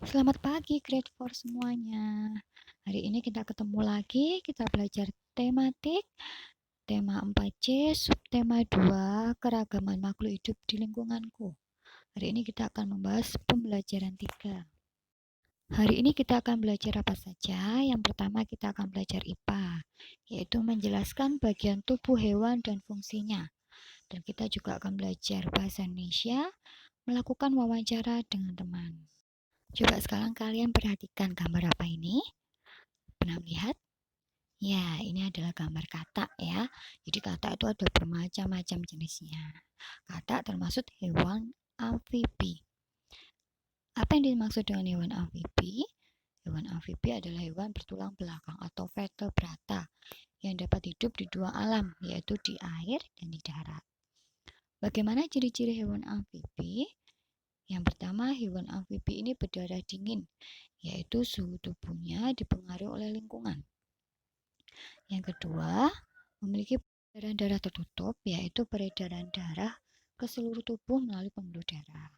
Selamat pagi, Grade 4 semuanya. Hari ini kita ketemu lagi, kita belajar tematik, tema 4C, subtema 2, keragaman makhluk hidup di lingkunganku. Hari ini kita akan membahas pembelajaran 3. Hari ini kita akan belajar apa saja? Yang pertama kita akan belajar IPA, yaitu menjelaskan bagian tubuh hewan dan fungsinya. Dan kita juga akan belajar bahasa Indonesia, melakukan wawancara dengan teman. Coba sekarang kalian perhatikan gambar apa ini? Pernah melihat? Ya, ini adalah gambar katak ya. Jadi katak itu ada bermacam-macam jenisnya. Katak termasuk hewan amfibi. Apa yang dimaksud dengan hewan amfibi? Hewan amfibi adalah hewan bertulang belakang atau vertebrata yang dapat hidup di dua alam, yaitu di air dan di darat. Bagaimana ciri-ciri hewan amfibi? Yang pertama, hewan amfibi ini berdarah dingin, yaitu suhu tubuhnya dipengaruhi oleh lingkungan. Yang kedua, memiliki peredaran darah tertutup, yaitu peredaran darah ke seluruh tubuh melalui pembuluh darah.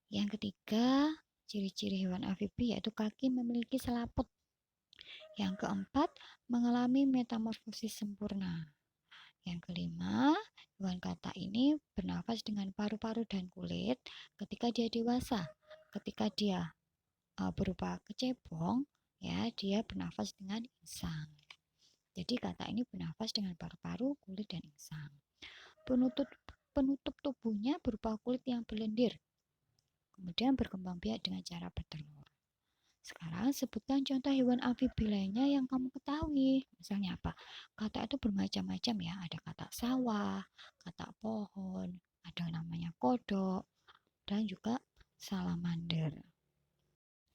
Yang ketiga, ciri-ciri hewan amfibi yaitu kaki memiliki selaput. Yang keempat, mengalami metamorfosis sempurna. Yang kelima, hewan katak ini bernafas dengan paru-paru dan kulit ketika dia dewasa. Ketika dia berupa kecebong, ya dia bernafas dengan insang. Jadi katak ini bernafas dengan paru-paru, kulit, dan insang. Penutup penutup tubuhnya berupa kulit yang berlendir. Kemudian berkembang biak dengan cara bertelur. Sekarang sebutkan contoh hewan amfibi lainnya yang kamu ketahui. Misalnya apa? Katak itu bermacam-macam ya. Ada katak sawah, katak pohon, ada namanya kodok, dan juga salamander.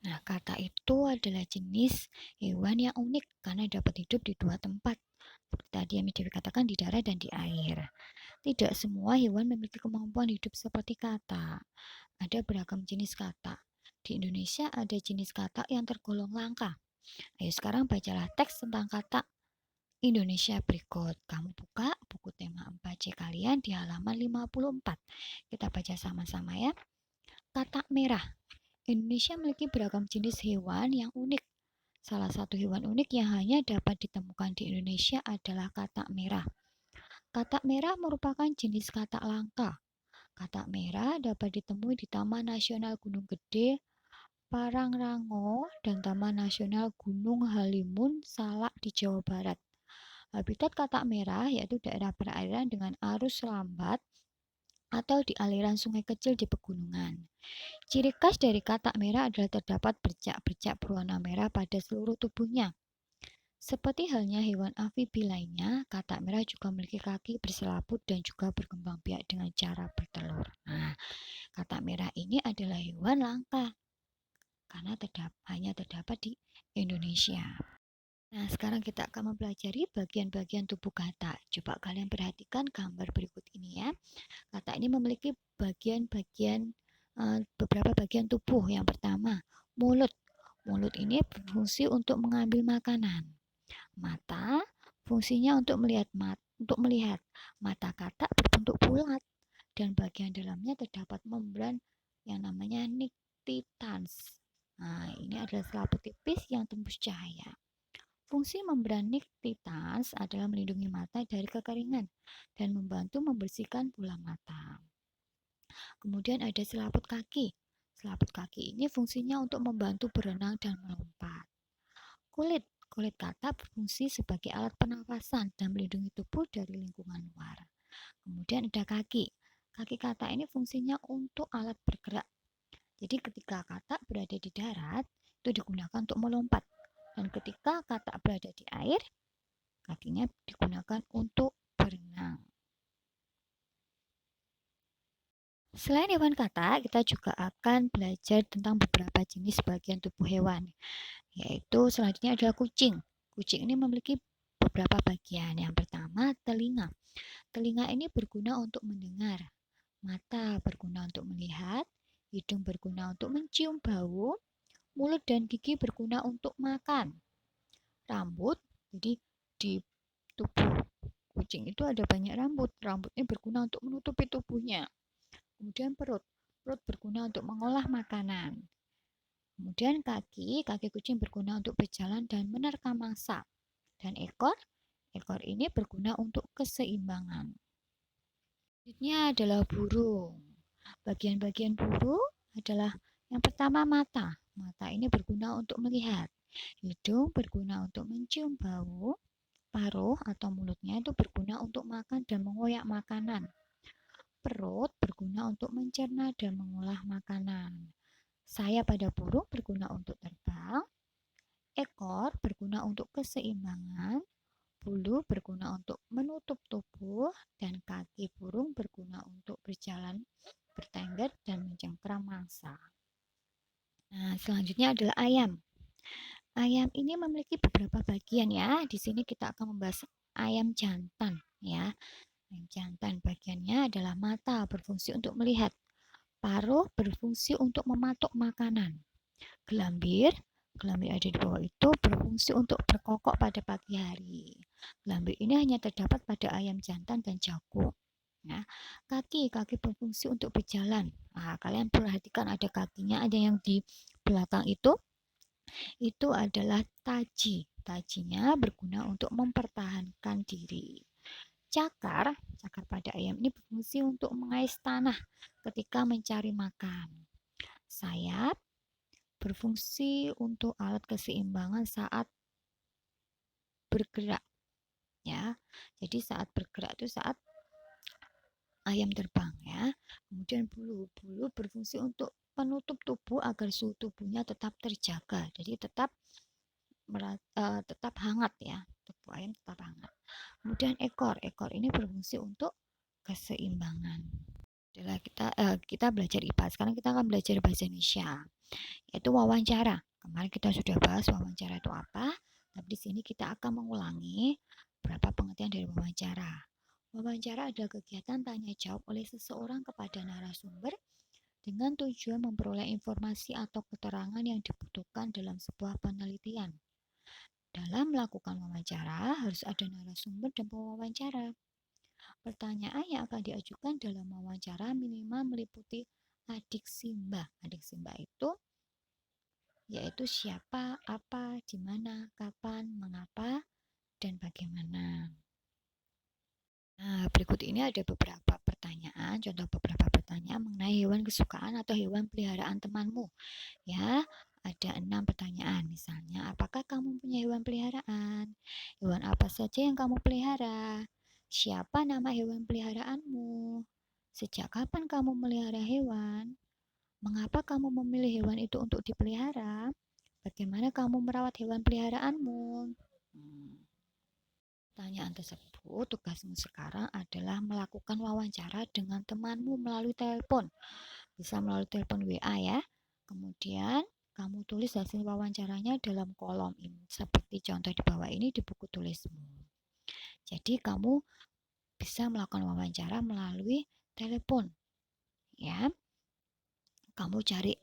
Nah, katak itu adalah jenis hewan yang unik karena dapat hidup di dua tempat. Seperti tadi yang dikatakan di darat dan di air. Tidak semua hewan memiliki kemampuan hidup seperti katak. Ada beragam jenis katak. Di Indonesia ada jenis katak yang tergolong langka. Ayo sekarang bacalah teks tentang katak Indonesia berikut. Kamu buka buku tema 4C kalian di halaman 54. Kita baca sama-sama ya. Katak merah. Indonesia memiliki beragam jenis hewan yang unik. Salah satu hewan unik yang hanya dapat ditemukan di Indonesia adalah katak merah. Katak merah merupakan jenis katak langka. Katak merah dapat ditemui di Taman Nasional Gunung Gede, Parangrango, dan Taman Nasional Gunung Halimun, Salak di Jawa Barat. Habitat katak merah yaitu daerah perairan dengan arus lambat atau di aliran sungai kecil di pegunungan. Ciri khas dari katak merah adalah terdapat bercak-bercak berwarna merah pada seluruh tubuhnya. Seperti halnya hewan amfibi lainnya, katak merah juga memiliki kaki berselaput dan juga berkembang biak dengan cara bertelur. Nah, katak merah ini adalah hewan langka karena hanya terdapat di Indonesia. Nah, sekarang kita akan mempelajari bagian-bagian tubuh katak. Coba kalian perhatikan gambar berikut ini ya. Katak ini memiliki beberapa bagian tubuh. Yang pertama, mulut. Mulut ini berfungsi untuk mengambil makanan. Mata fungsinya untuk melihat. Mata katak berbentuk bulat dan bagian dalamnya terdapat membran yang namanya nictitans. Nah, ini adalah selaput tipis yang tembus cahaya. Fungsi membran nictitans adalah melindungi mata dari kekeringan dan membantu membersihkan bola mata. Kemudian ada selaput kaki. Selaput kaki ini fungsinya untuk membantu berenang dan melompat. Kulit. Kulit katak berfungsi sebagai alat pernafasan dan melindungi tubuh dari lingkungan luar. Kemudian ada kaki. Kaki katak ini fungsinya untuk alat bergerak. Jadi ketika katak berada di darat, itu digunakan untuk melompat. Dan ketika katak berada di air, kakinya digunakan untuk berenang. Selain hewan katak, kita juga akan belajar tentang beberapa jenis bagian tubuh hewan. Yaitu selanjutnya adalah kucing. Kucing ini memiliki beberapa bagian. Yang pertama, telinga. Telinga ini berguna untuk mendengar. Mata berguna untuk melihat. Hidung berguna untuk mencium bau. Mulut dan gigi berguna untuk makan. Rambut, jadi di tubuh kucing itu ada banyak rambut. Rambut ini berguna untuk menutupi tubuhnya. Kemudian perut. Perut berguna untuk mengolah makanan. Kemudian kaki kucing berguna untuk berjalan dan menerkam mangsa. Dan ekor ini berguna untuk keseimbangan. Selanjutnya adalah burung. Bagian-bagian burung adalah yang pertama mata. Mata ini berguna untuk melihat. Hidung berguna untuk mencium bau. Paruh atau mulutnya itu berguna untuk makan dan mengoyak makanan. Perut berguna untuk mencerna dan mengolah makanan. Sayap pada burung berguna untuk terbang. Ekor berguna untuk keseimbangan. Bulu berguna untuk menutup tubuh dan kaki burung berguna untuk berjalan, bertengger dan mencengkram mangsa. Nah, selanjutnya adalah ayam. Ayam ini memiliki beberapa bagian ya. Di sini kita akan membahas ayam jantan ya. Ayam jantan bagiannya adalah mata, berfungsi untuk melihat. Paruh berfungsi untuk mematuk makanan. Gelambir ada di bawah itu berfungsi untuk berkokok pada pagi hari. Gelambir ini hanya terdapat pada ayam jantan dan jago. Nah, kaki berfungsi untuk berjalan. Nah, kalian perhatikan ada kakinya, ada yang di belakang itu adalah taji. Tajinya berguna untuk mempertahankan diri. Cakar pada ayam ini berfungsi untuk mengais tanah ketika mencari makan. Sayap berfungsi untuk alat keseimbangan saat bergerak ya. Jadi saat bergerak itu saat ayam terbang ya. Kemudian bulu berfungsi untuk penutup tubuh agar suhu tubuhnya tetap terjaga. Jadi tetap hangat ya. Tubuh ayam tetap hangat. Kemudian ekor ini berfungsi untuk keseimbangan. Adalah kita belajar IPA. Sekarang kita akan belajar bahasa Indonesia. Yaitu wawancara. Kemarin kita sudah bahas wawancara itu apa, tapi di sini kita akan mengulangi beberapa pengertian dari wawancara. Wawancara adalah kegiatan tanya jawab oleh seseorang kepada narasumber dengan tujuan memperoleh informasi atau keterangan yang dibutuhkan dalam sebuah penelitian. Dalam melakukan wawancara harus ada narasumber dan pewawancara. Pertanyaan yang akan diajukan dalam wawancara minimal meliputi adik simba. Adik simba itu yaitu siapa, apa, di mana, kapan, mengapa, dan bagaimana. Nah, berikut ini ada beberapa pertanyaan, contoh beberapa pertanyaan mengenai hewan kesukaan atau hewan peliharaan temanmu. Ya, ada 6 pertanyaan. Misalnya, apakah kamu punya hewan peliharaan? Hewan apa saja yang kamu pelihara? Siapa nama hewan peliharaanmu? Sejak kapan kamu melihara hewan? Mengapa kamu memilih hewan itu untuk dipelihara? Bagaimana kamu merawat hewan peliharaanmu? Pertanyaan tersebut, tugasmu sekarang adalah melakukan wawancara dengan temanmu melalui telepon. Bisa melalui telepon WA ya. Kemudian kamu tulis hasil wawancaranya dalam kolom ini. Seperti contoh di bawah ini di buku tulismu. Jadi kamu bisa melakukan wawancara melalui telepon. Ya. Kamu cari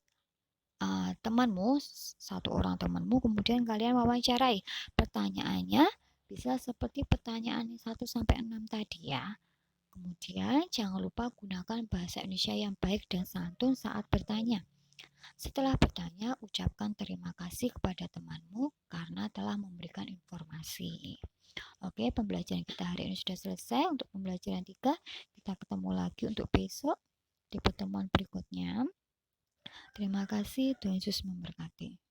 temanmu, satu orang temanmu, kemudian kalian wawancarai. Pertanyaannya bisa seperti pertanyaan 1 sampai 6 tadi ya. Kemudian jangan lupa gunakan bahasa Indonesia yang baik dan santun saat bertanya. Setelah bertanya, ucapkan terima kasih kepada temanmu karena telah memberikan informasi. Oke, pembelajaran kita hari ini sudah selesai. Untuk pembelajaran 3, kita ketemu lagi untuk besok di pertemuan berikutnya. Terima kasih, Tuhan Yesus memberkati.